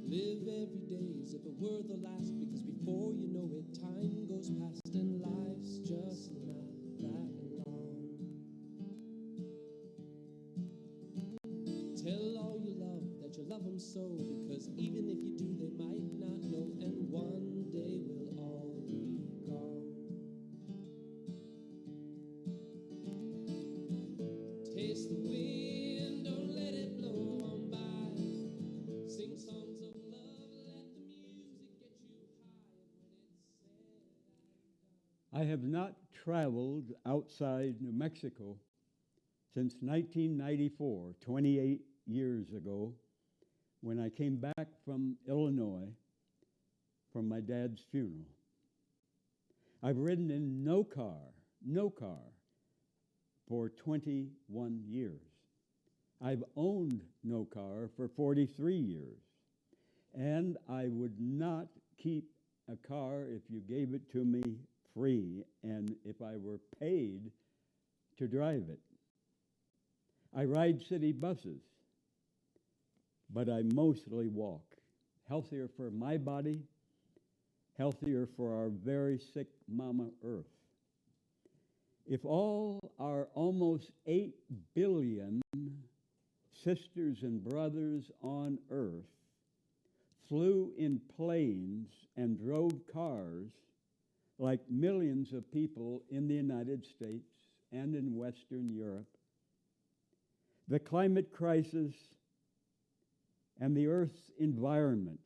Live every day as if it were the last, because before you know it, time goes past and life's just not that long. Tell all you love that you love them so, because even if you do, they might not know, and one day we'll all be gone. Taste the wind, don't let it blow on by. Sing songs of love, let the music get you high. And when it's said, I have not traveled outside New Mexico since 1994, 28 years ago, when I came back from Illinois from my dad's funeral. I've ridden in no car, for 21 years. I've owned no car for 43 years. And I would not keep a car if you gave it to me free and if I were paid to drive it. I ride city buses, but I mostly walk. Healthier for my body, healthier for our very sick Mama Earth. If all our almost 8 billion sisters and brothers on Earth flew in planes and drove cars like millions of people in the United States and in Western Europe, the climate crisis and the Earth's environment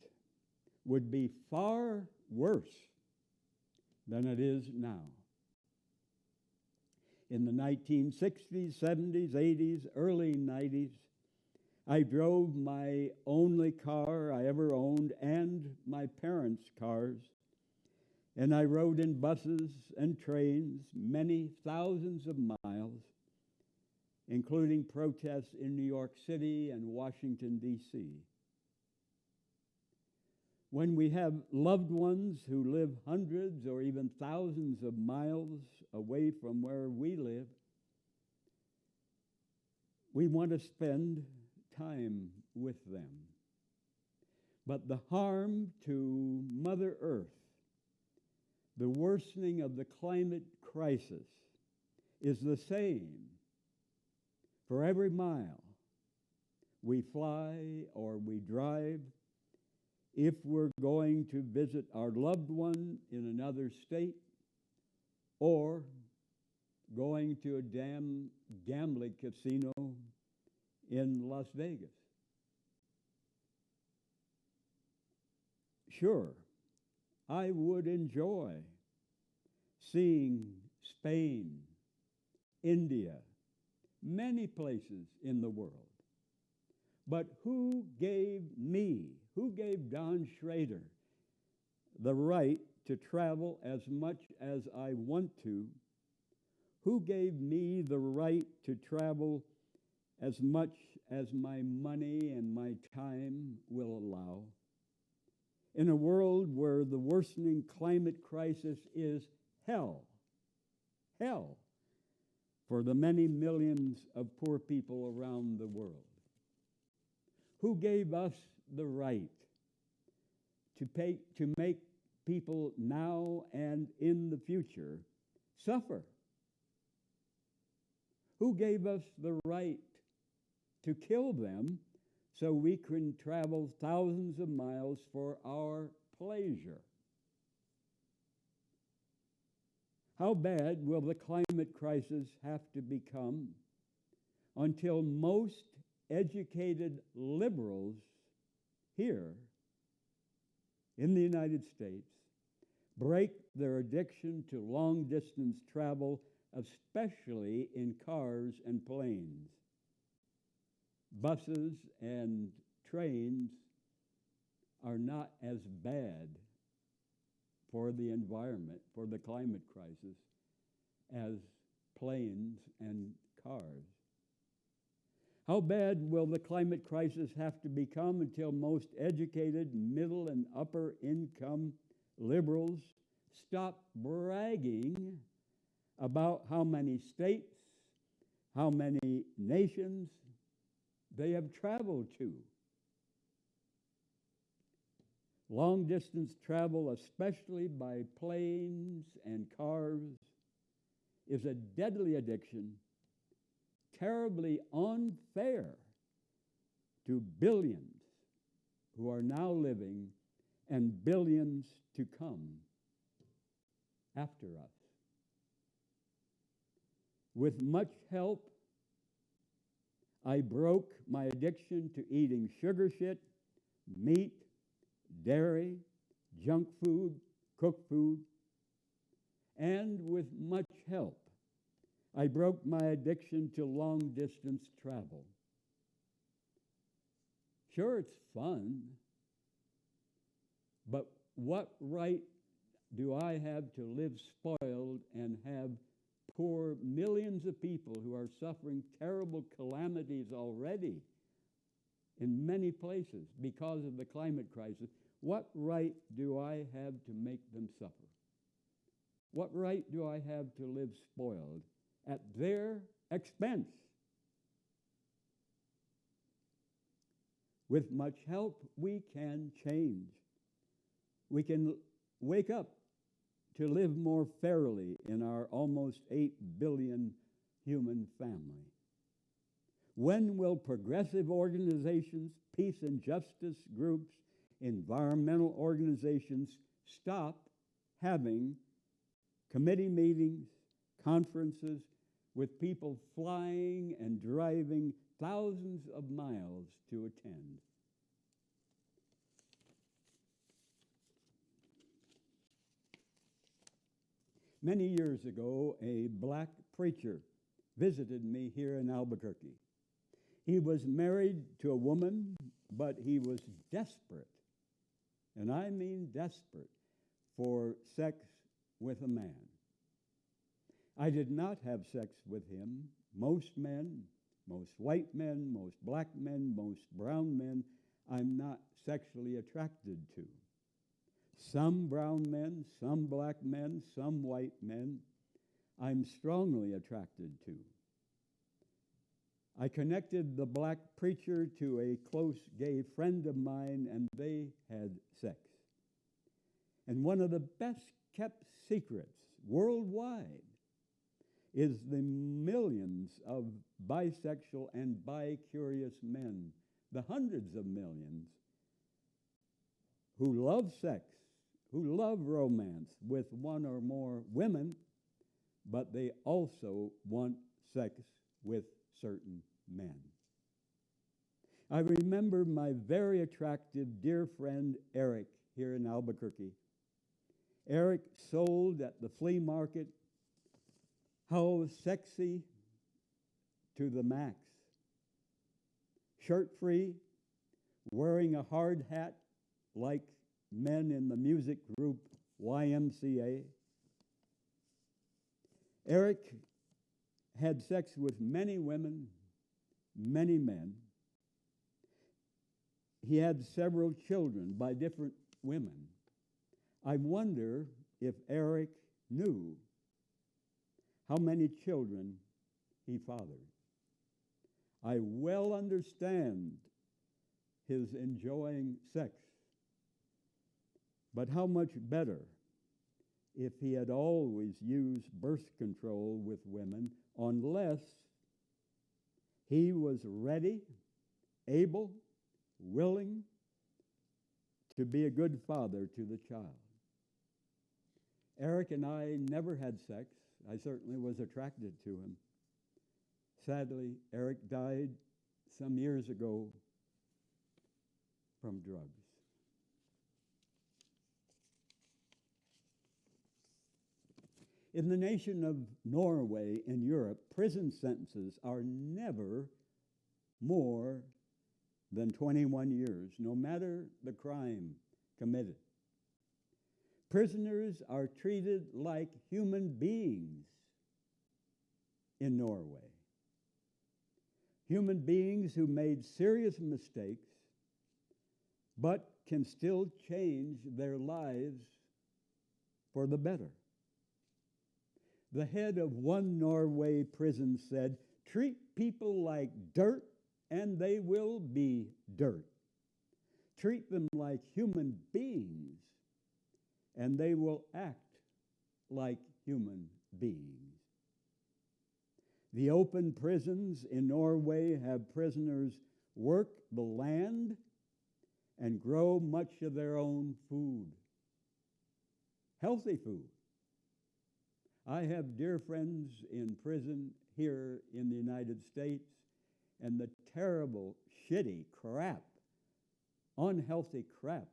would be far worse than it is now. In the 1960s, 70s, 80s, early 90s, I drove my only car I ever owned and my parents' cars, and I rode in buses and trains many thousands of miles, including protests in New York City and Washington, D.C. When we have loved ones who live hundreds or even thousands of miles away from where we live, we want to spend time with them. But the harm to Mother Earth, the worsening of the climate crisis, is the same for every mile we fly or we drive. If we're going to visit our loved one in another state or going to a gambling casino in Las Vegas. Sure, I would enjoy seeing Spain, India, many places in the world. But who gave Don Schrader, the right to travel as much as I want to? Who gave me the right to travel as much as my money and my time will allow? In a world where the worsening climate crisis is hell for the many millions of poor people around the world. Who gave us the right to make people now and in the future suffer? Who gave us the right to kill them so we can travel thousands of miles for our pleasure? How bad will the climate crisis have to become until most educated liberals here in the United States break their addiction to long-distance travel, especially in cars and planes? Buses and trains are not as bad for the environment, for the climate crisis, as planes and cars. How bad will the climate crisis have to become until most educated middle and upper income liberals stop bragging about how many states, how many nations they have traveled to? Long distance travel, especially by planes and cars, is a deadly addiction, terribly unfair to billions who are now living and billions to come after us. With much help, I broke my addiction to eating sugar shit, meat, dairy, junk food, cooked food, and with much help, I broke my addiction to long-distance travel. Sure, it's fun, but what right do I have to live spoiled and have poor millions of people who are suffering terrible calamities already in many places because of the climate crisis? What right do I have to make them suffer? What right do I have to live spoiled at their expense? With much help, we can change. We can wake up to live more fairly in our almost 8 billion human family. When will progressive organizations, peace and justice groups, environmental organizations stop having committee meetings, conferences with people flying and driving thousands of miles to attend? Many years ago, a black preacher visited me here in Albuquerque. He was married to a woman, but he was desperate, and I mean desperate, for sex with a man. I did not have sex with him. Most men, most white men, most black men, most brown men, I'm not sexually attracted to. Some brown men, some black men, some white men, I'm strongly attracted to. I connected the black preacher to a close gay friend of mine, and they had sex. And one of the best kept secrets worldwide is the millions of bisexual and bi-curious men, the hundreds of millions, who love sex, who love romance with one or more women, but they also want sex with certain men. I remember my very attractive dear friend Eric here in Albuquerque. Eric sold at the flea market, how sexy to the max. Shirt-free, wearing a hard hat like men in the music group YMCA. Eric had sex with many women, many men. He had several children by different women. I wonder if Eric knew how many children he fathered. I well understand his enjoying sex, but how much better if he had always used birth control with women, unless he was ready, able, willing to be a good father to the child. Eric and I never had sex. I certainly was attracted to him. Sadly, Eric died some years ago from drugs. In the nation of Norway in Europe, prison sentences are never more than 21 years, no matter the crime committed. Prisoners are treated like human beings in Norway. Human beings who made serious mistakes, but can still change their lives for the better. The head of one Norway prison said, "Treat people like dirt and they will be dirt. Treat them like human beings, and they will act like human beings. The open prisons in Norway have prisoners work the land and grow much of their own food. Healthy food. I have dear friends in prison here in the United States, and the terrible, shitty crap, unhealthy crap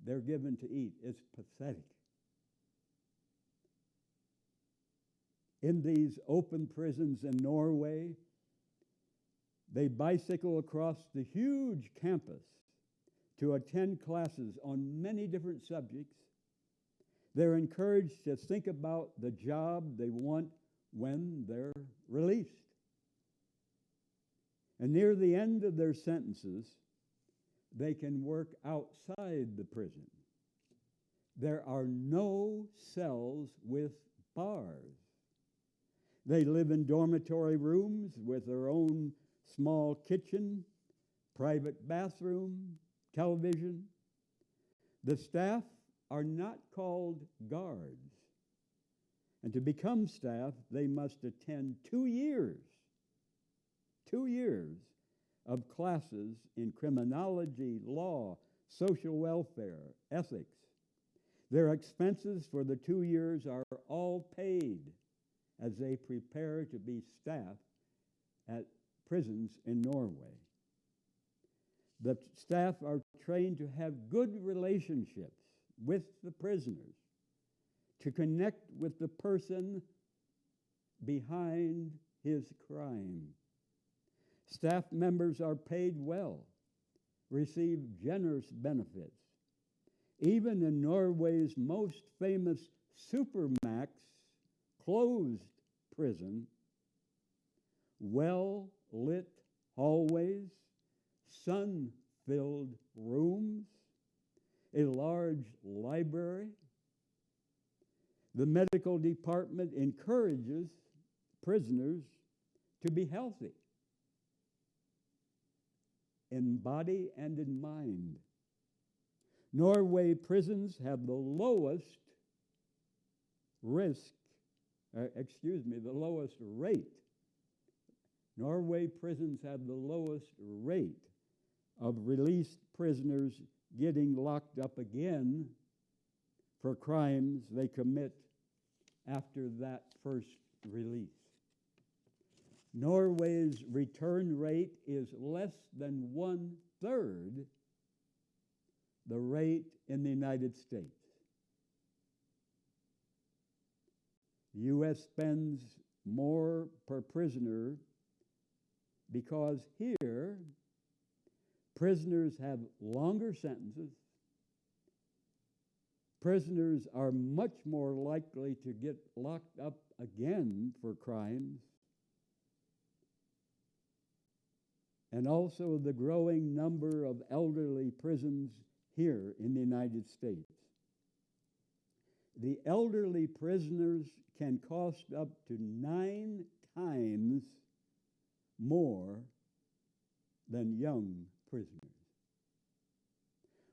they're given to eat is pathetic. In these open prisons in Norway, they bicycle across the huge campus to attend classes on many different subjects. They're encouraged to think about the job they want when they're released. And near the end of their sentences, they can work outside the prison. There are no cells with bars. They live in dormitory rooms with their own small kitchen, private bathroom, television. The staff are not called guards. And to become staff, they must attend 2 years of classes in criminology, law, social welfare, ethics. Their expenses for the 2 years are all paid as they prepare to be staff at prisons in Norway. The staff are trained to have good relationships with the prisoners, to connect with the person behind his crime. Staff members are paid well, receive generous benefits. Even in Norway's most famous supermax closed prison, well-lit hallways, sun-filled rooms, a large library. The medical department encourages prisoners to be healthy in body and in mind. Norway prisons have the lowest the lowest rate. Norway prisons have the lowest rate of released prisoners getting locked up again for crimes they commit after that first release. Norway's return rate is less than 1/3 the rate in the United States. The U.S. spends more per prisoner because here prisoners have longer sentences. Prisoners are much more likely to get locked up again for crimes. And also the growing number of elderly prisons here in the United States. The elderly prisoners can cost up to 9 times more than young prisoners.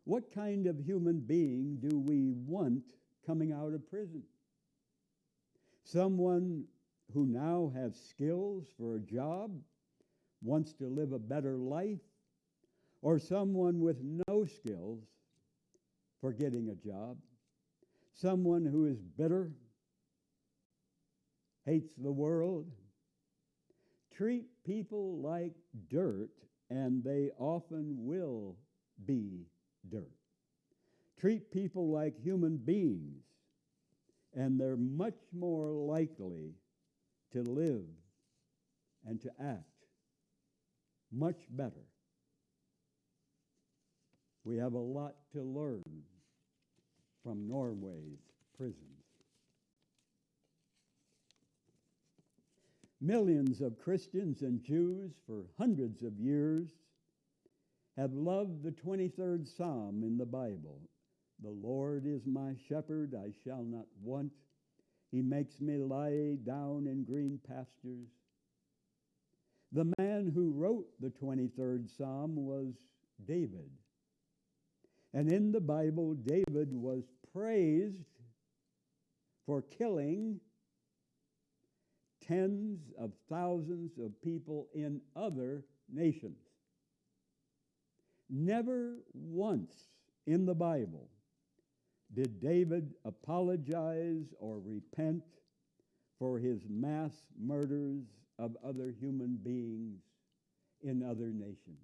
What kind of human being do we want coming out of prison? Someone who now has skills for a job, wants to live a better life, or someone with no skills for getting a job, someone who is bitter, hates the world? Treat people like dirt, and they often will be dirt. Treat people like human beings, and they're much more likely to live and to act much better. We have a lot to learn from Norway's prisons. Millions of Christians and Jews for hundreds of years have loved the 23rd Psalm in the Bible. The Lord is my shepherd, I shall not want. He makes me lie down in green pastures. The man who wrote the 23rd Psalm was David. And in the Bible, David was praised for killing tens of thousands of people in other nations. Never once in the Bible did David apologize or repent for his mass murders of other human beings in other nations.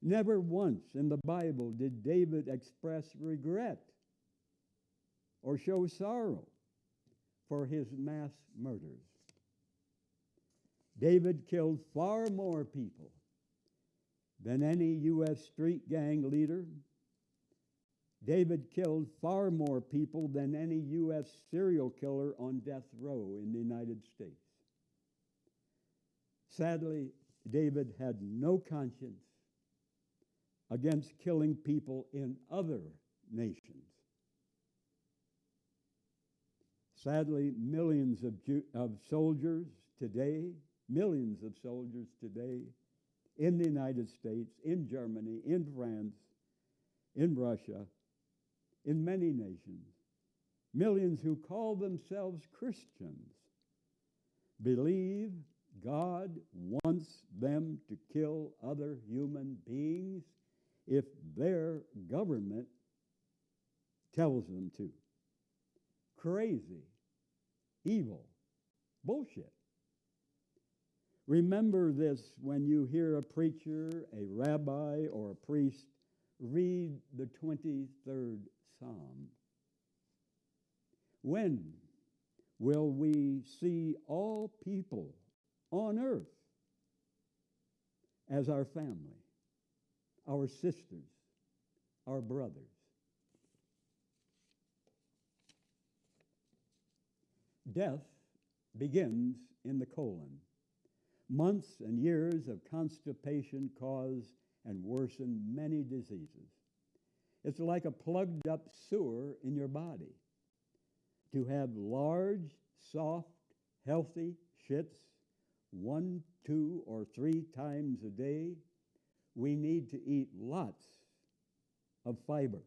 Never once in the Bible did David express regret or show sorrow for his mass murders. David killed far more people than any U.S. street gang leader. David killed far more people than any U.S. serial killer on death row in the United States. Sadly, David had no conscience against killing people in other nations. Sadly, millions of soldiers today in the United States, in Germany, in France, in Russia, in many nations, millions who call themselves Christians, believe God wants them to kill other human beings if their government tells them to. Crazy, evil, bullshit. Remember this when you hear a preacher, a rabbi, or a priest read the 23rd Psalm. When will we see all people on earth as our family, our sisters, our brothers? Death begins in the colon. Months and years of constipation cause and worsen many diseases. It's like a plugged up sewer in your body. To have large, soft, healthy shits 1, 2, or 3 times a day, we need to eat lots of fiber.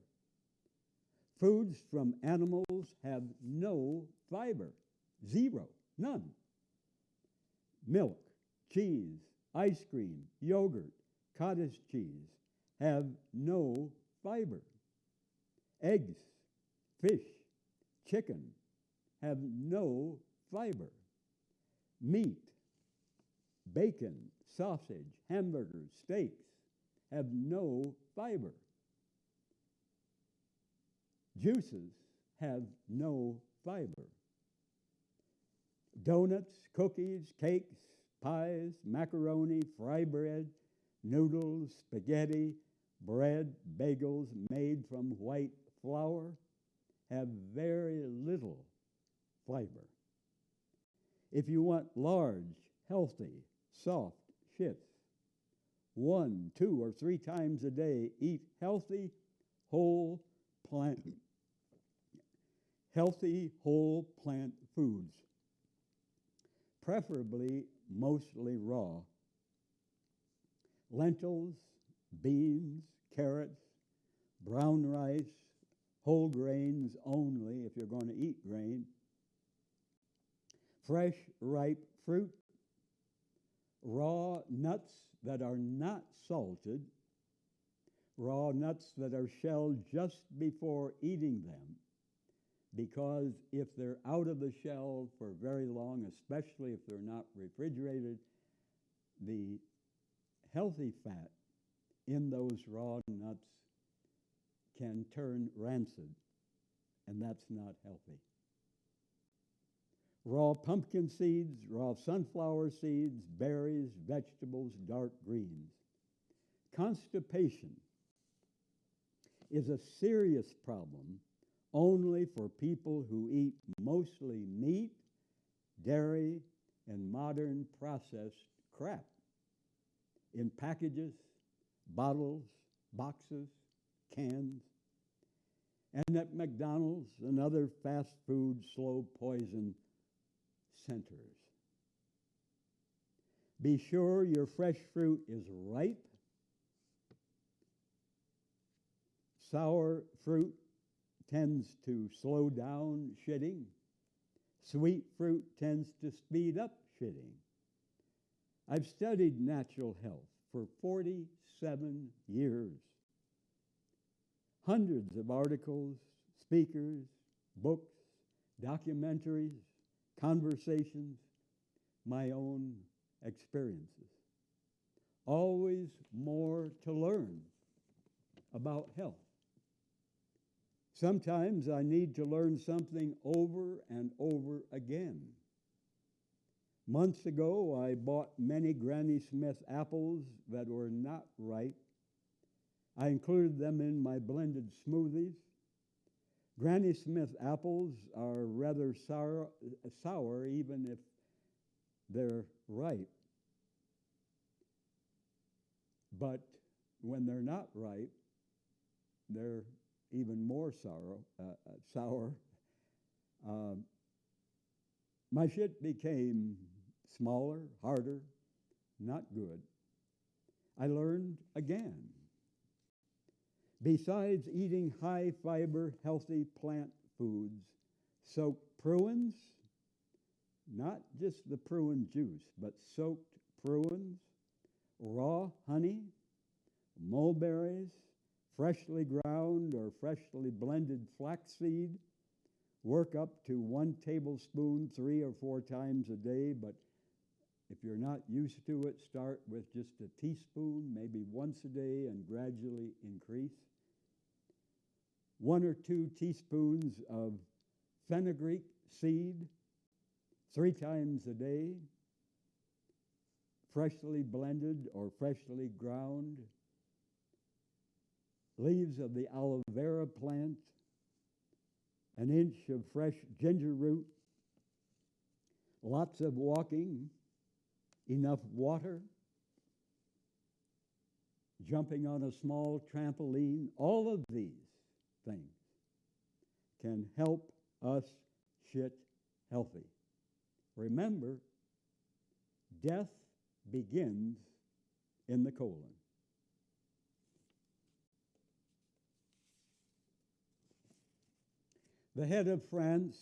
Foods from animals have no fiber. Zero. None. Milk, cheese, ice cream, yogurt, cottage cheese have no fiber. Eggs, fish, chicken have no fiber. Meat, bacon, sausage, hamburgers, steaks have no fiber. Juices have no fiber. Donuts, cookies, cakes, pies, macaroni, fry bread, noodles, spaghetti, bread, bagels made from white flour have very little fiber. If you want large, healthy, soft shits, 1, 2, or 3 times a day, eat healthy, whole plant foods, preferably mostly raw. Lentils, beans, carrots, brown rice, whole grains only if you're going to eat grain, fresh, ripe fruit, raw nuts that are not salted, raw nuts that are shelled just before eating them, because if they're out of the shell for very long, especially if they're not refrigerated, the healthy fat in those raw nuts can turn rancid, and that's not healthy. Raw pumpkin seeds, raw sunflower seeds, berries, vegetables, dark greens. Constipation is a serious problem only for people who eat mostly meat, dairy, and modern processed crap in packages, bottles, boxes, cans, and at McDonald's and other fast food slow poison centers. Be sure your fresh fruit is ripe Sour fruit tends to slow down shitting. Sweet fruit tends to speed up shitting. I've studied natural health for 47 years. Hundreds of articles, speakers, books, documentaries, conversations, my own experiences. Always more to learn about health. Sometimes I need to learn something over and over again. Months ago, I bought many Granny Smith apples that were not ripe. I included them in my blended smoothies. Granny Smith apples are rather sour even if they're ripe. But when they're not ripe, they're even more sour. My shit became smaller, harder, not good. I learned again. Besides eating high-fiber, healthy plant foods, soaked pruins, not just the pruin juice, but soaked pruins, raw honey, mulberries, freshly ground or freshly blended flaxseed, work up to 1 tablespoon 3 or 4 times a day, but if you're not used to it, start with just a teaspoon, maybe once a day, and gradually increase. 1 or 2 teaspoons of fenugreek seed 3 times a day, freshly blended or freshly ground. Leaves of the aloe vera plant, 1 inch of fresh ginger root, lots of walking, enough water, jumping on a small trampoline. All of these things can help us shit healthy. Remember, death begins in the colon. The head of France,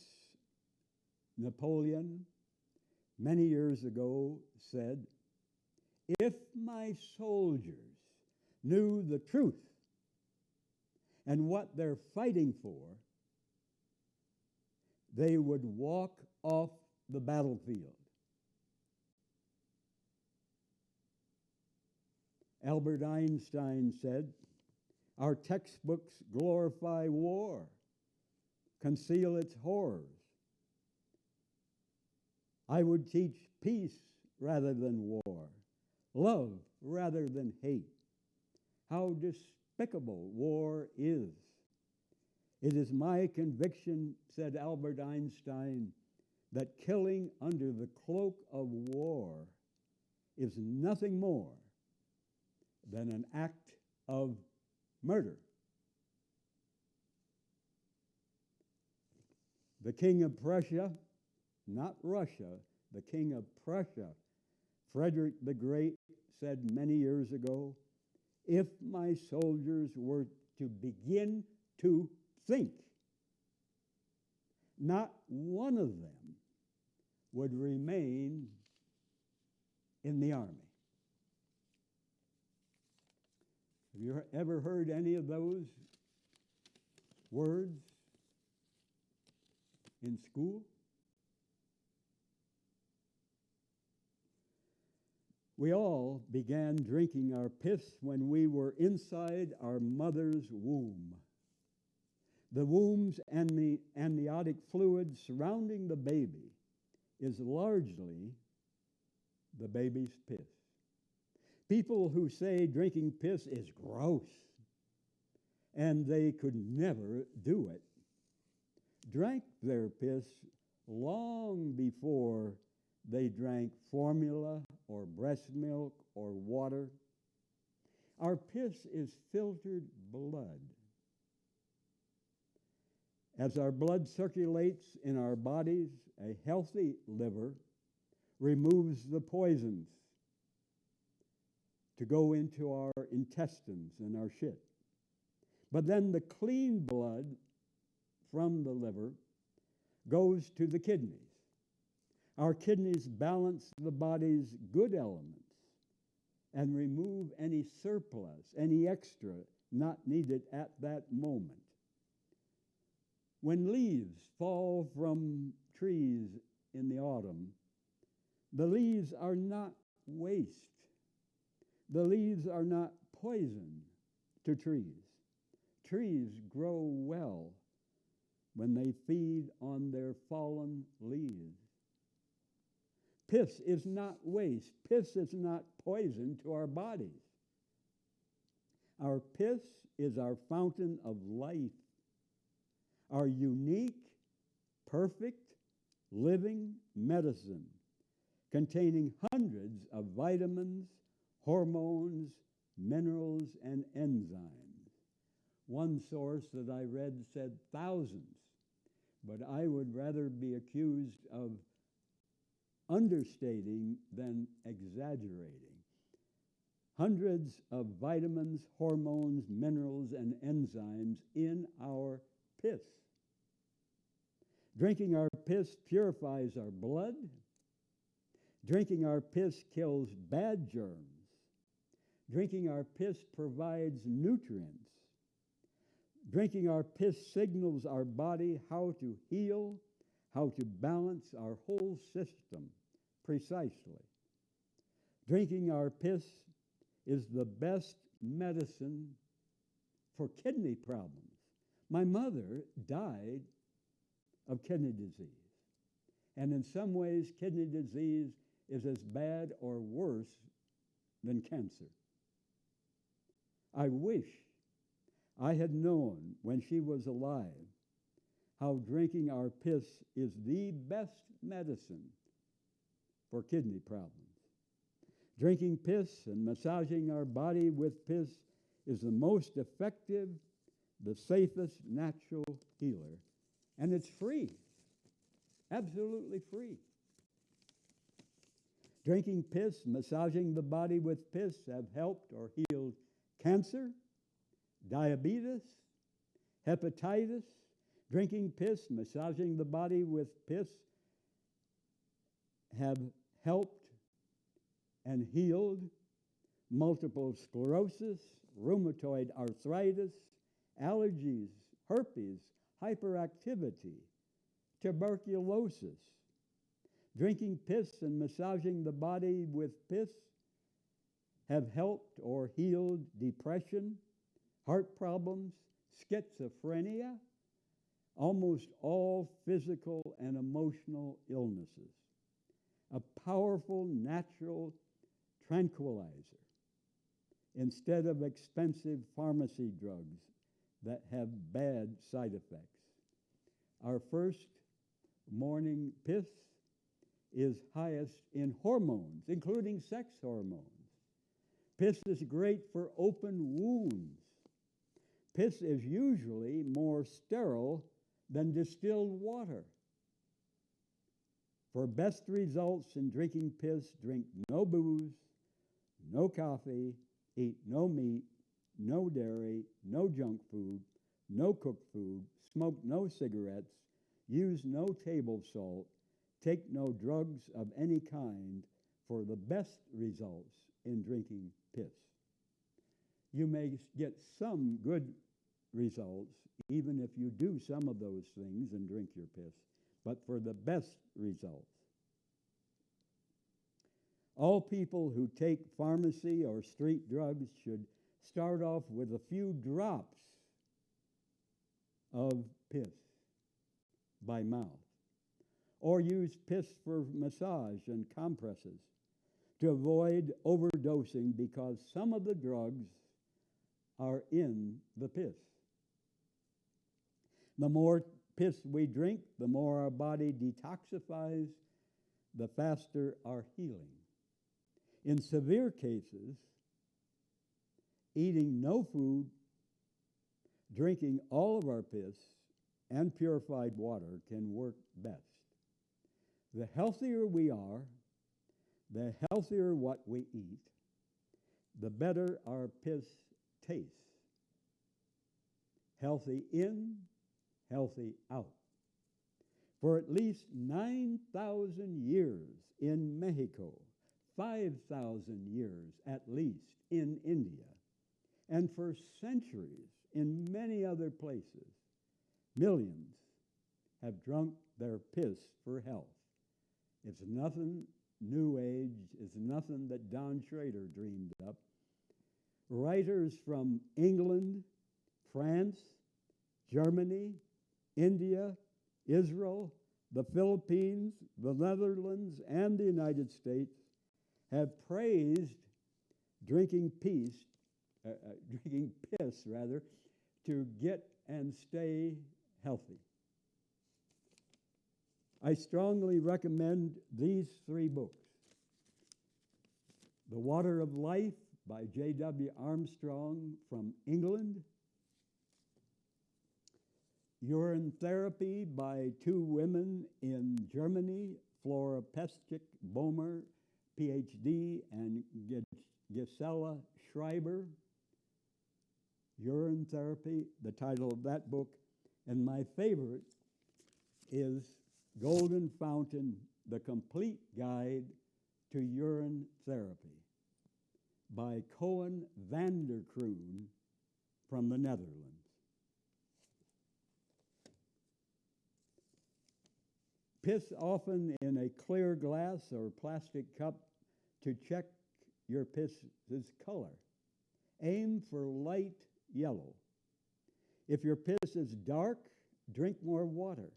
Napoleon, many years ago said, "If my soldiers knew the truth and what they're fighting for, they would walk off the battlefield." Albert Einstein said, "Our textbooks glorify war, conceal its horrors. I would teach peace rather than war, love rather than hate. How despicable war is. It is my conviction," said Albert Einstein, "that killing under the cloak of war is nothing more than an act of murder." The King of Prussia, not Russia, the King of Prussia, Frederick the Great, said many years ago, "If my soldiers were to begin to think, not one of them would remain in the army." Have you ever heard any of those words in school? We all began drinking our piss when we were inside our mother's womb. The womb's amniotic fluid surrounding the baby is largely the baby's piss. People who say drinking piss is gross and they could never do it drank their piss long before they drank formula or breast milk or water. Our piss is filtered blood. As our blood circulates in our bodies, a healthy liver removes the poisons to go into our intestines and our shit. But then the clean blood from the liver goes to the kidneys. Our kidneys balance the body's good elements and remove any surplus, any extra not needed at that moment. When leaves fall from trees in the autumn, the leaves are not waste. The leaves are not poison to trees. Trees grow well when they feed on their fallen leaves. Piss is not waste. Piss is not poison to our bodies. Our piss is our fountain of life, our unique, perfect, living medicine containing hundreds of vitamins, hormones, minerals, and enzymes. One source that I read said thousands, but I would rather be accused of understating than exaggerating. Hundreds of vitamins, hormones, minerals, and enzymes in our piss. Drinking our piss purifies our blood. Drinking our piss kills bad germs. Drinking our piss provides nutrients. Drinking our piss signals our body how to heal, how to balance our whole system precisely. Drinking our piss is the best medicine for kidney problems. My mother died of kidney disease. And in some ways, kidney disease is as bad or worse than cancer. I wish I had known when she was alive how drinking our piss is the best medicine for kidney problems. Drinking piss and massaging our body with piss is the most effective, the safest natural healer. And it's free, absolutely free. Drinking piss, massaging the body with piss have helped or healed cancer, diabetes, hepatitis. Drinking piss, massaging the body with piss have helped and healed multiple sclerosis, rheumatoid arthritis, allergies, herpes, hyperactivity, tuberculosis. Drinking piss and massaging the body with piss have helped or healed depression, heart problems, schizophrenia, almost all physical and emotional illnesses. A powerful natural tranquilizer instead of expensive pharmacy drugs that have bad side effects. Our first morning piss is highest in hormones, including sex hormones. Piss is great for open wounds. Piss is usually more sterile than distilled water. For best results in drinking piss, drink no booze, no coffee, eat no meat, no dairy, no junk food, no cooked food, smoke no cigarettes, use no table salt, take no drugs of any kind for the best results in drinking piss. You may get some good results even if you do some of those things and drink your piss, but for the best results. All people who take pharmacy or street drugs should start off with a few drops of piss by mouth, or use piss for massage and compresses to avoid overdosing because some of the drugs are in the piss. The more piss we drink, the more our body detoxifies, the faster our healing. In severe cases, eating no food, drinking all of our piss, and purified water can work best. The healthier we are, the healthier what we eat, the better our piss tastes. healthy in, healthy out. For at least 9,000 years in Mexico, 5,000 years at least in India, and for centuries in many other places, millions have drunk their piss for health. It's nothing new age, it's nothing that Don Schrader dreamed up. Writers from England, France, Germany, India, Israel, the Philippines, the Netherlands, and the United States have praised drinking piss rather, to get and stay healthy. I strongly recommend these 3 books. The Water of Life by J.W. Armstrong from England. Urine Therapy by 2 women in Germany, Flora Peschick-Bomer, PhD, and Gisela Schreiber. Urine Therapy, the title of that book. And my favorite is Golden Fountain, The Complete Guide to Urine Therapy by Cohen van der Kroon from the Netherlands. Piss often in a clear glass or plastic cup to check your piss's color. Aim for light yellow. If your piss is dark, drink more water.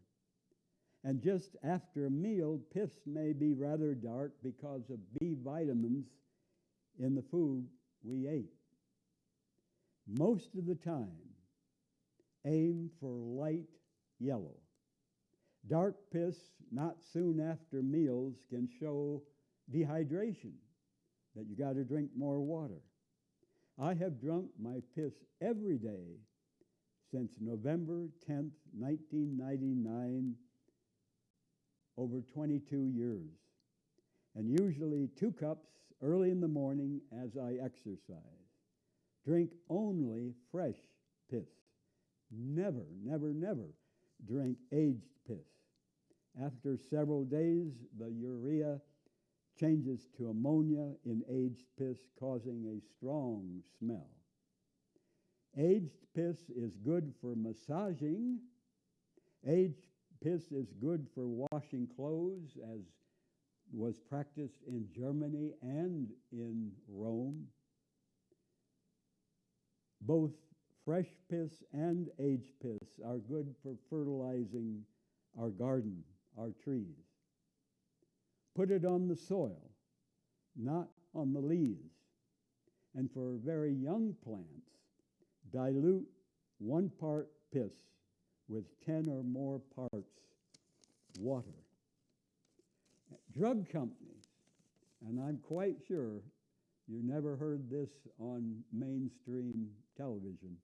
And just after a meal, piss may be rather dark because of B vitamins in the food we ate. Most of the time, aim for light yellow. Dark piss, not soon after meals, can show dehydration, that you got to drink more water. I have drunk my piss every day since November 10th, 1999, over 22 years, and usually 2 cups early in the morning as I exercise. Drink only fresh piss. Never, never, never drink aged piss. After several days, the urea changes to ammonia in aged piss, causing a strong smell. Aged piss is good for massaging. Aged piss is good for washing clothes, as was practiced in Germany and in Rome. Both fresh piss and aged piss are good for fertilizing our garden, our trees. Put it on the soil, not on the leaves. And for very young plants, dilute 1 part piss with 10 or more parts water. Drug companies, and I'm quite sure you never heard this on mainstream television.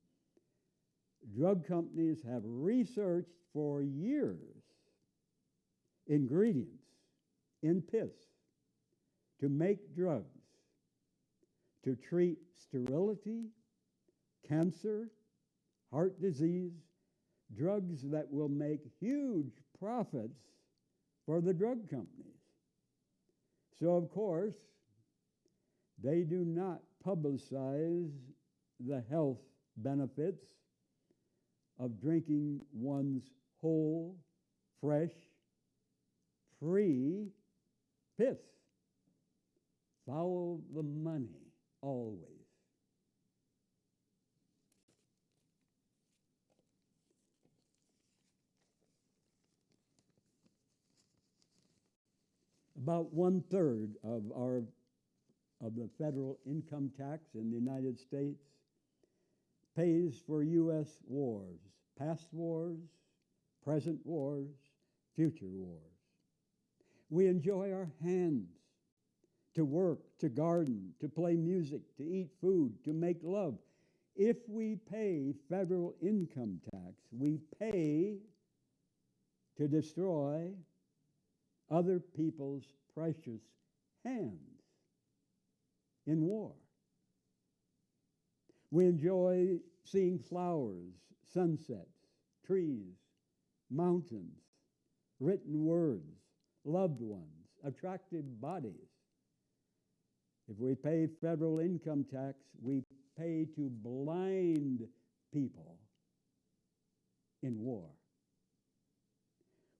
Drug companies have researched for years ingredients in piss to make drugs to treat sterility, cancer, heart disease, drugs that will make huge profits for the drug companies. So, of course, they do not publicize the health benefits of drinking one's whole, fresh, free piss. Follow the money always. About 1/3 of the federal income tax in the United States pays for U.S. wars, past wars, present wars, future wars. We enjoy our hands to work, to garden, to play music, to eat food, to make love. If we pay federal income tax, we pay to destroy other people's precious hands in war. We enjoy seeing flowers, sunsets, trees, mountains, written words, loved ones, attractive bodies. If we pay federal income tax, we pay to blind people in war.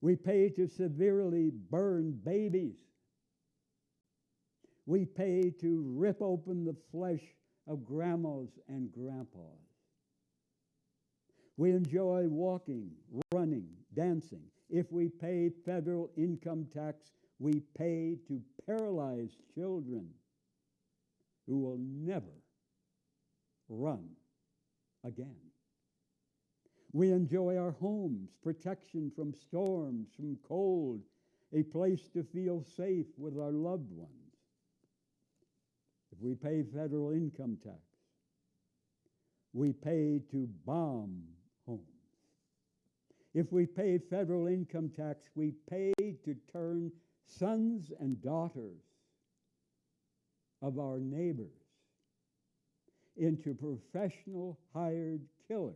We pay to severely burn babies. We pay to rip open the flesh of grandmas and grandpas. We enjoy walking, running, dancing. If we pay federal income tax, we pay to paralyze children who will never run again. We enjoy our homes, protection from storms, from cold, a place to feel safe with our loved ones. If we pay federal income tax, we pay to bomb homes. If we pay federal income tax, we pay to turn sons and daughters of our neighbors into professional hired killers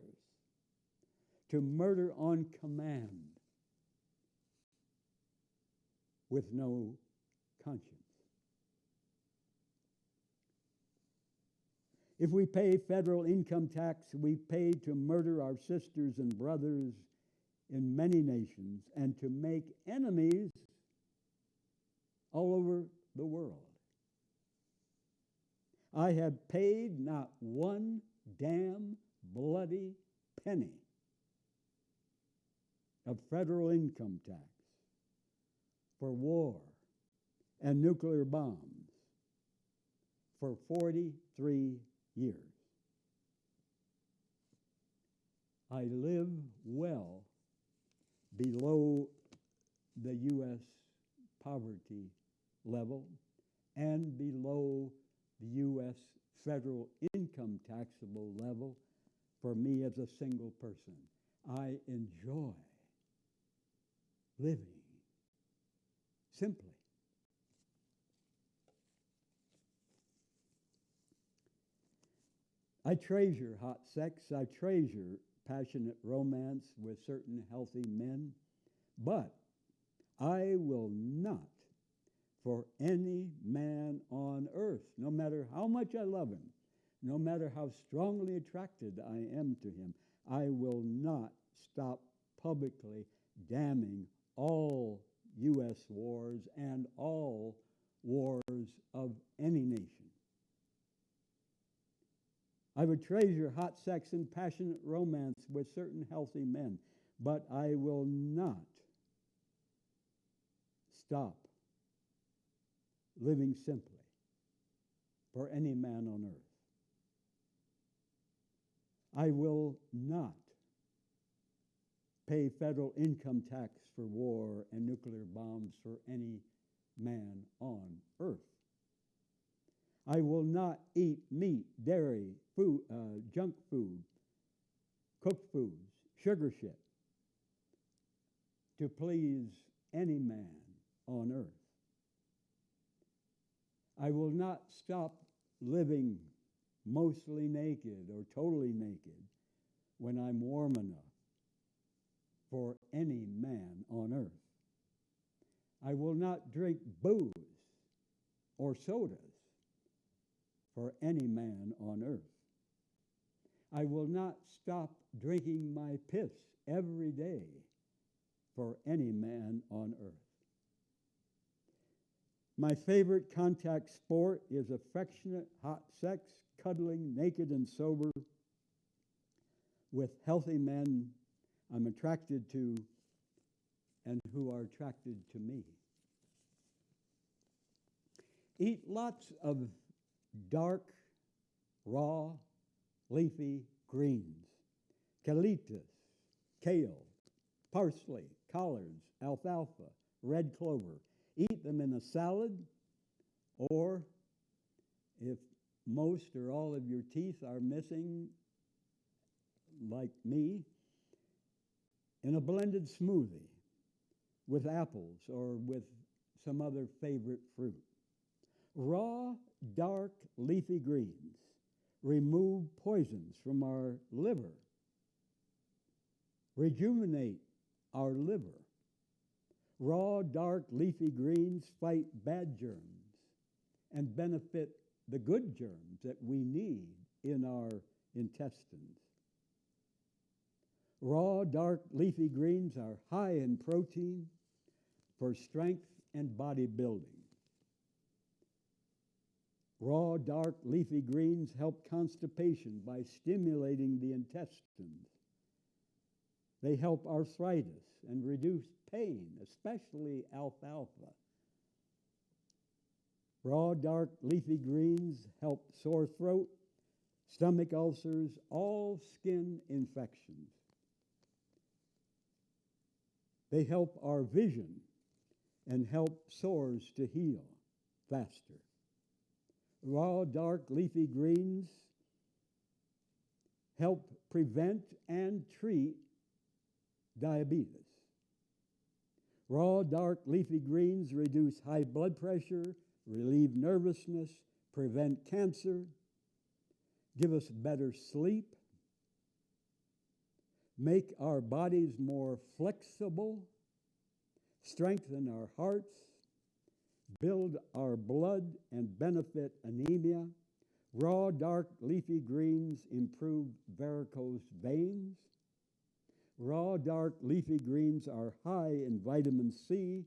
to murder on command with no conscience. If we pay federal income tax, we pay to murder our sisters and brothers in many nations and to make enemies all over the world. I have paid not one damn bloody penny of federal income tax for war and nuclear bombs for 43 years. I live well below the U.S. poverty level and below the U.S. federal income taxable level for me as a single person. I enjoy living simply. I treasure hot sex. I treasure passionate romance with certain healthy men, but I will not, for any man on earth, no matter how much I love him, no matter how strongly attracted I am to him, I will not stop publicly damning all U.S. wars and all wars of any nation. I would treasure hot sex and passionate romance with certain healthy men, but I will not stop living simply for any man on earth. I will not pay federal income tax for war and nuclear bombs for any man on earth. I will not eat meat, dairy, food, junk food, cooked foods, sugar shit to please any man on earth. I will not stop living mostly naked or totally naked when I'm warm enough for any man on earth. I will not drink booze or sodas for any man on earth. I will not stop drinking my piss every day for any man on earth. My favorite contact sport is affectionate, hot sex, cuddling, naked and sober, with healthy men I'm attracted to and who are attracted to me. Eat lots of dark, raw, leafy greens, calitas, kale, parsley, collards, alfalfa, red clover. Eat them in a salad, or if most or all of your teeth are missing, like me, in a blended smoothie with apples or with some other favorite fruit. Raw, dark, leafy greens remove poisons from our liver rejuvenate our liver. Raw, dark, leafy greens fight bad germs and benefit the good germs that we need in our intestines. Raw, dark, leafy greens are high in protein for strength and bodybuilding. Raw, dark, leafy greens help constipation by stimulating the intestines. They help arthritis and reduce pain, especially alfalfa. Raw, dark, leafy greens help sore throat, stomach ulcers, all skin infections. They help our vision and help sores to heal faster. Raw, dark, leafy greens help prevent and treat diabetes. Raw, dark, leafy greens reduce high blood pressure, relieve nervousness, prevent cancer, give us better sleep, make our bodies more flexible, strengthen our hearts, build our blood and benefit anemia. Raw, dark, leafy greens improve varicose veins. Raw, dark, leafy greens are high in vitamin C,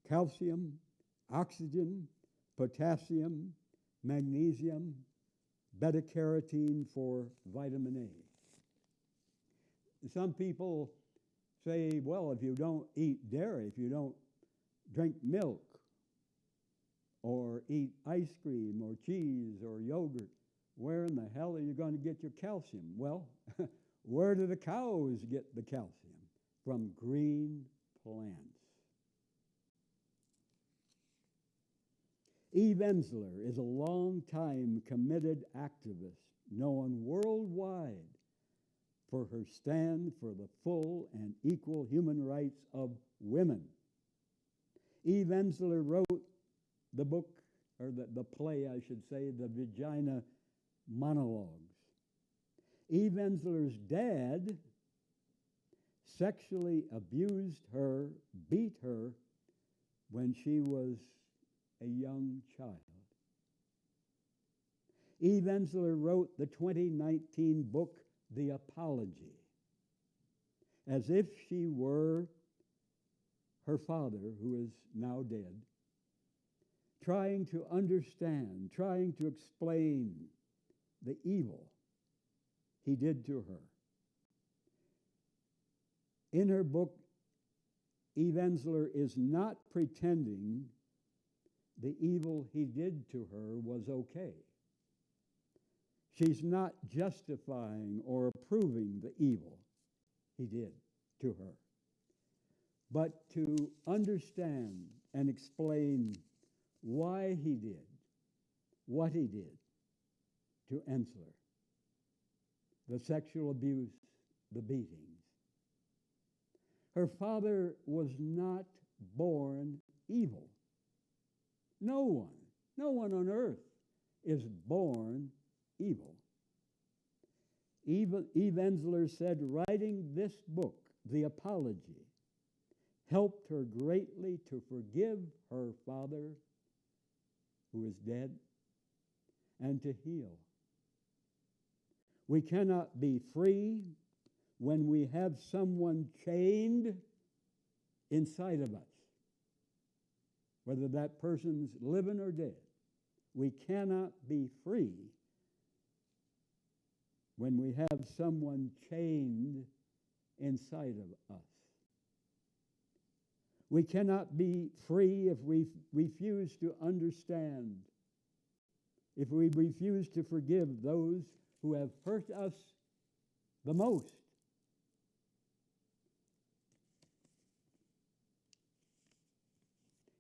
calcium, oxygen, potassium, magnesium, beta-carotene for vitamin A. Some people say, well, if you don't eat dairy, if you don't drink milk, or eat ice cream, or cheese, or yogurt, where in the hell are you going to get your calcium? Well, where do the cows get the calcium? From green plants. Eve Ensler is a long-time committed activist known worldwide for her stand for the full and equal human rights of women. Eve Ensler wrote the book, or the play, I should say, The Vagina Monologues. Eve Ensler's dad sexually abused her, beat her, when she was a young child. Eve Ensler wrote the 2019 book, The Apology, as if she were her father, who is now dead, trying to understand, trying to explain the evil he did to her. In her book, Eve Ensler is not pretending the evil he did to her was okay. She's not justifying or approving the evil he did to her, but to understand and explain why he did what he did to Ensler. The sexual abuse, the beatings. Her father was not born evil. No one on earth is born evil. Eve Ensler said writing this book, The Apology, helped her greatly to forgive her father, who is dead, and to heal. We cannot be free when we have someone chained inside of us, whether that person's living or dead. We cannot be free when we have someone chained inside of us. We cannot be free if we refuse to understand, if we refuse to forgive those who have hurt us the most.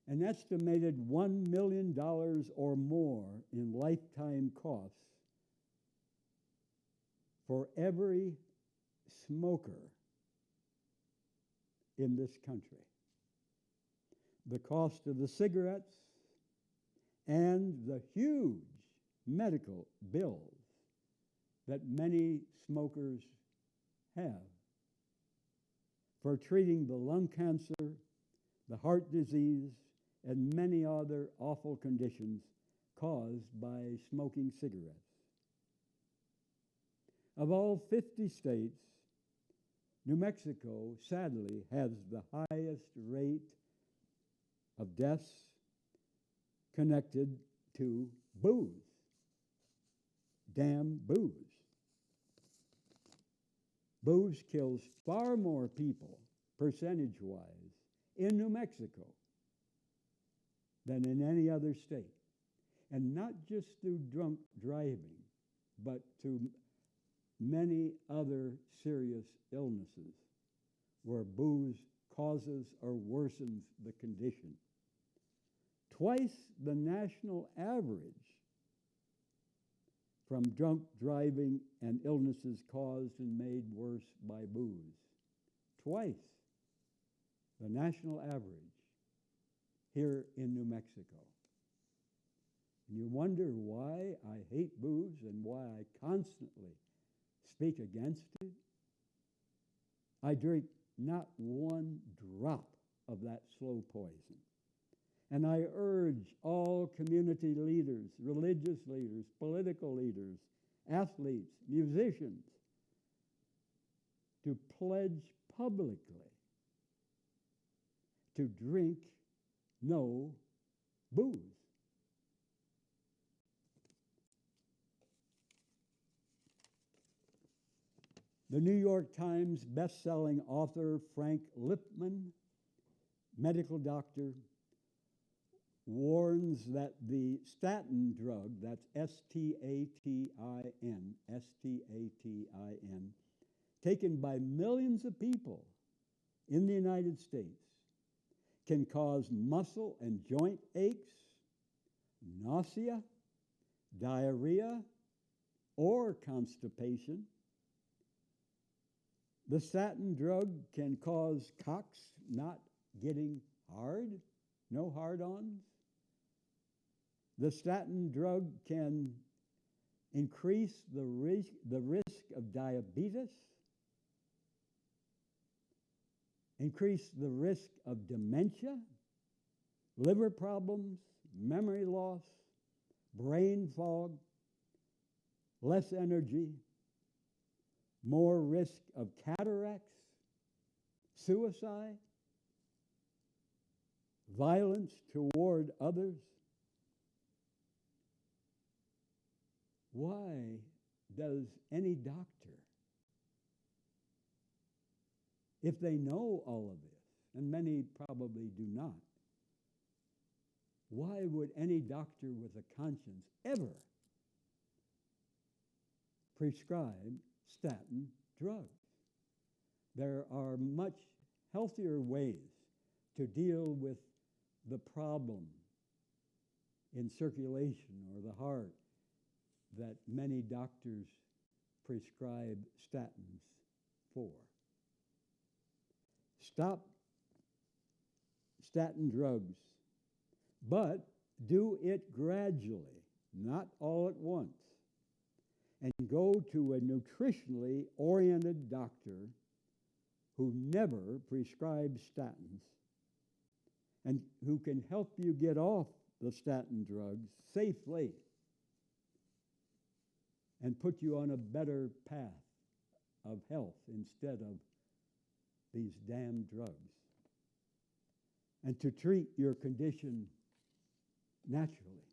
An estimated $1 million or more in lifetime costs for every smoker in this country. The cost of the cigarettes and the huge medical bills that many smokers have. for treating the lung cancer, the heart disease, and many other awful conditions caused by smoking cigarettes. Of all 50 states, New Mexico, sadly, has the highest rate of deaths connected to booze. Damn booze. Booze kills far more people, percentage-wise, in New Mexico than in any other state. And not just through drunk driving, but through many other serious illnesses where booze causes or worsens the condition. Twice the national average from drunk driving and illnesses caused and made worse by booze. Twice the national average here in New Mexico. And you wonder why I hate booze and why I constantly speak against it. I drink not one drop of that slow poison. And I urge all community leaders, religious leaders, political leaders, athletes, musicians to pledge publicly to drink no booze. The New York Times best-selling author Frank Lipman, medical doctor, warns that the statin drug, that's S-T-A-T-I-N, S-T-A-T-I-N, taken by millions of people in the United States, can cause muscle and joint aches, nausea, diarrhea, or constipation. The statin drug can cause cocks not getting hard, no hard-ons. The statin drug can increase the risk of diabetes, increase the risk of dementia, liver problems, memory loss, brain fog, less energy, more risk of cataracts, suicide, violence toward others. Why does any doctor, if they know all of this, and many probably do not, why would any doctor with a conscience ever prescribe statin drugs? There are much healthier ways to deal with the problem in circulation or the heart that many doctors prescribe statins for. Stop statin drugs, but do it gradually, not all at once. And go to a nutritionally oriented doctor who never prescribes statins and who can help you get off the statin drugs safely and put you on a better path of health instead of these damn drugs, and to treat your condition naturally.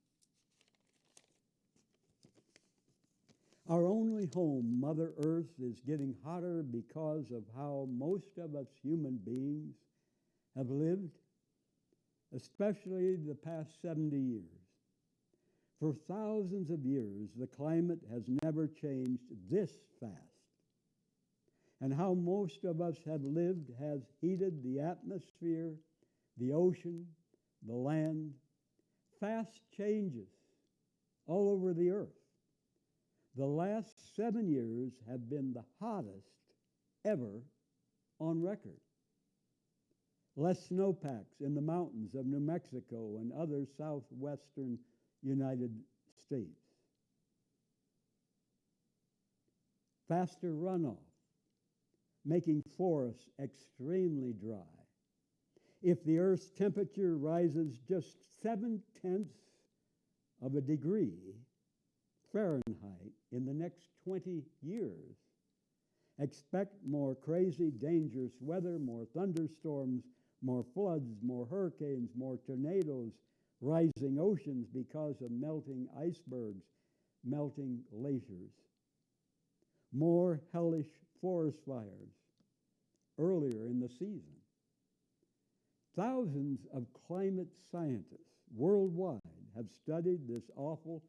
Our only home, Mother Earth, is getting hotter because of how most of us human beings have lived, especially the past 70 years. For thousands of years, the climate has never changed this fast. And how most of us have lived has heated the atmosphere, the ocean, the land. Fast changes all over the earth. The last 7 years have been the hottest ever on record. Less snowpacks in the mountains of New Mexico and other southwestern United States. Faster runoff making forests extremely dry. If the Earth's temperature rises just 7/10 of a degree Fahrenheit in the next 20 years, expect more crazy, dangerous weather, more thunderstorms, more floods, more hurricanes, more tornadoes, rising oceans because of melting icebergs, melting glaciers, more hellish forest fires earlier in the season. Thousands of climate scientists worldwide have studied this awful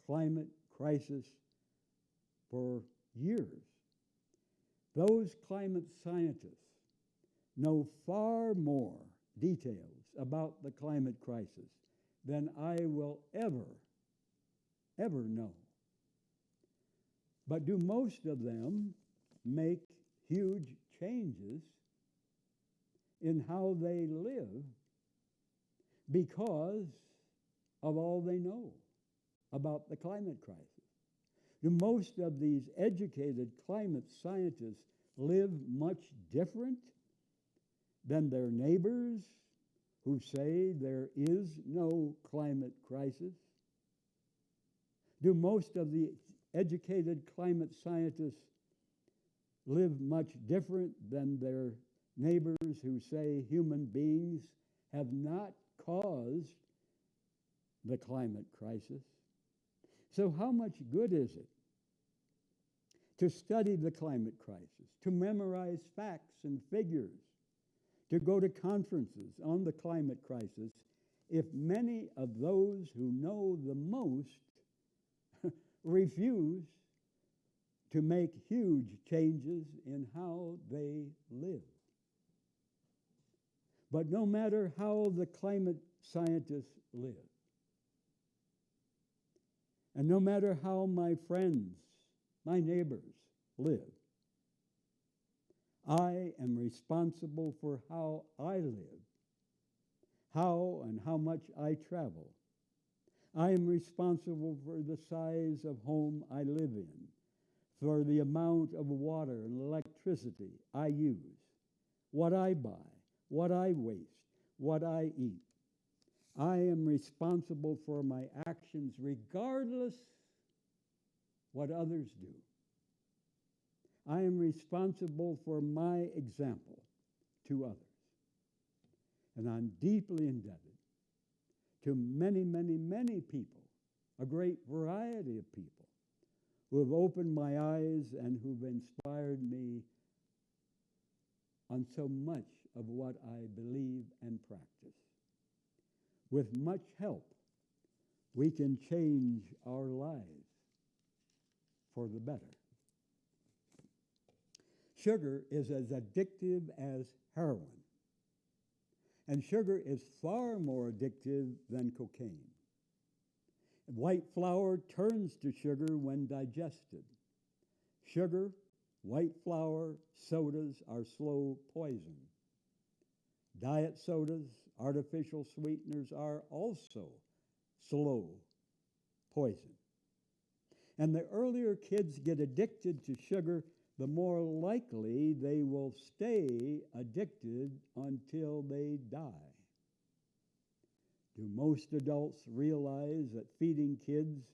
climate crisis for years. Those climate scientists know far more details about the climate crisis than I will ever know. But do most of them make huge changes in how they live because of all they know about the climate crisis? Do most of these educated climate scientists live much different than their neighbors who say there is no climate crisis? Do most of the educated climate scientists live much different than their neighbors who say human beings have not caused the climate crisis? So how much good is it to study the climate crisis, to memorize facts and figures, to go to conferences on the climate crisis, if many of those who know the most refuse to make huge changes in how they live? But no matter how the climate scientists live, and no matter how my friends, my neighbors live, I am responsible for how I live, how and how much I travel. I am responsible for the size of home I live in, for the amount of water and electricity I use, what I buy, what I waste, what I eat. I am responsible for my actions regardless what others do. I am responsible for my example to others. And I'm deeply indebted to many, many, many people, a great variety of people, who have opened my eyes and who've inspired me on so much of what I believe and practice. With much help, we can change our lives for the better. Sugar is as addictive as heroin, and sugar is far more addictive than cocaine. White flour turns to sugar when digested. Sugar, white flour, sodas are slow poison. Diet sodas, artificial sweeteners are also slow poison. And the earlier kids get addicted to sugar, the more likely they will stay addicted until they die. Do most adults realize that feeding kids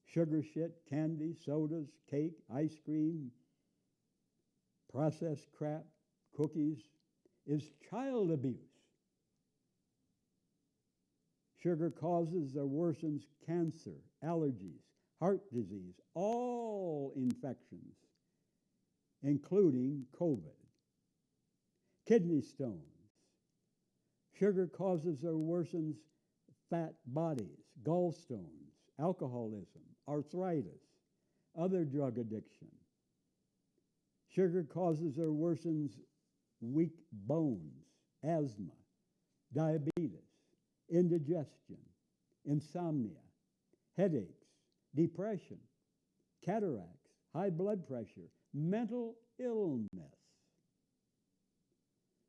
sugar shit, candy, sodas, cake, ice cream, processed crap, cookies, is child abuse? Sugar causes or worsens cancer, allergies, heart disease, all infections, including COVID. Kidney stones. Sugar causes or worsens fat bodies, gallstones, alcoholism, arthritis, other drug addiction. Sugar causes or worsens weak bones, asthma, diabetes, indigestion, insomnia, headaches, depression, cataracts, high blood pressure, mental illness.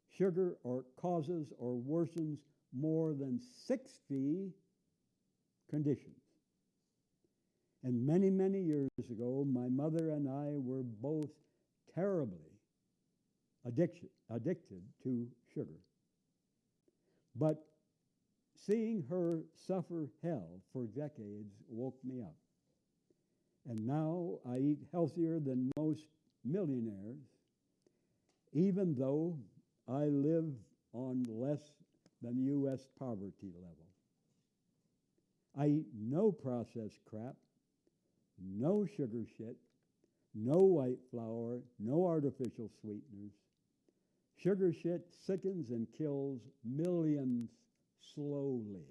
Sugar causes or worsens more than 60 conditions. And many, many years ago, my mother and I were both terribly addicted to sugar. But seeing her suffer hell for decades woke me up. And now I eat healthier than most millionaires, even though I live on less than U.S. poverty level. I eat no processed crap, no sugar shit, no white flour, no artificial sweeteners. Sugar shit sickens and kills millions slowly.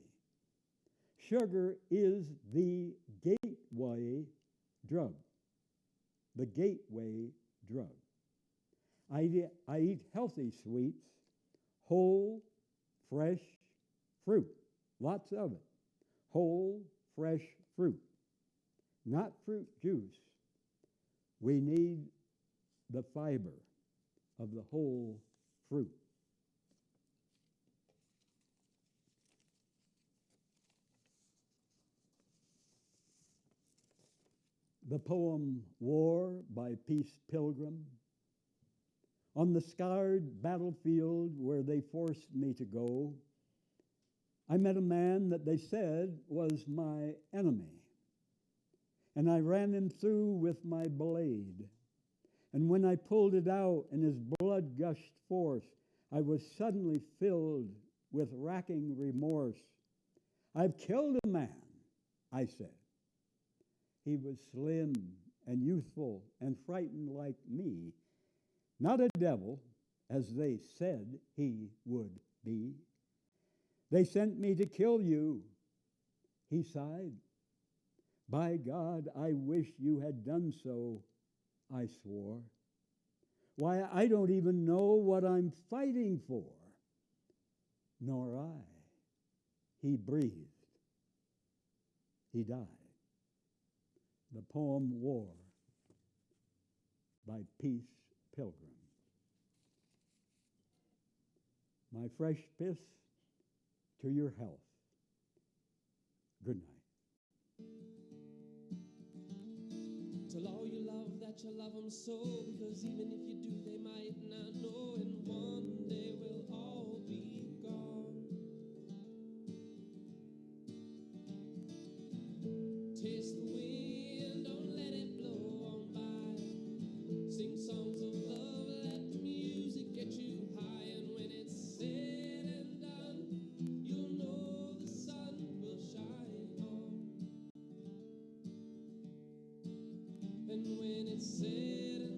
Sugar is the gateway drug. The gateway drug. I eat healthy sweets, whole, fresh fruit, lots of it. Whole, fresh fruit, not fruit juice. We need the fiber of the whole fruit. The poem War by Peace Pilgrim. On the scarred battlefield where they forced me to go, I met a man that they said was my enemy. And I ran him through with my blade. And when I pulled it out and his blood gushed forth, I was suddenly filled with racking remorse. I've killed a man, I said. He was slim and youthful and frightened like me, not a devil, as they said he would be. They sent me to kill you, he sighed. By God, I wish you had done so, I swore. Why, I don't even know what I'm fighting for. Nor I. He breathed. He died. The poem War by Peace Pilgrim. My fresh piss to your health. Good night. Tell all you love that you love them so, because even if you do, they might not know, and one day we'll all be gone. Taste the wind, don't let it blow on by. Sing songs of love, let the music get you high, and when it's said and done, you'll know the sun will shine on. And when it's said and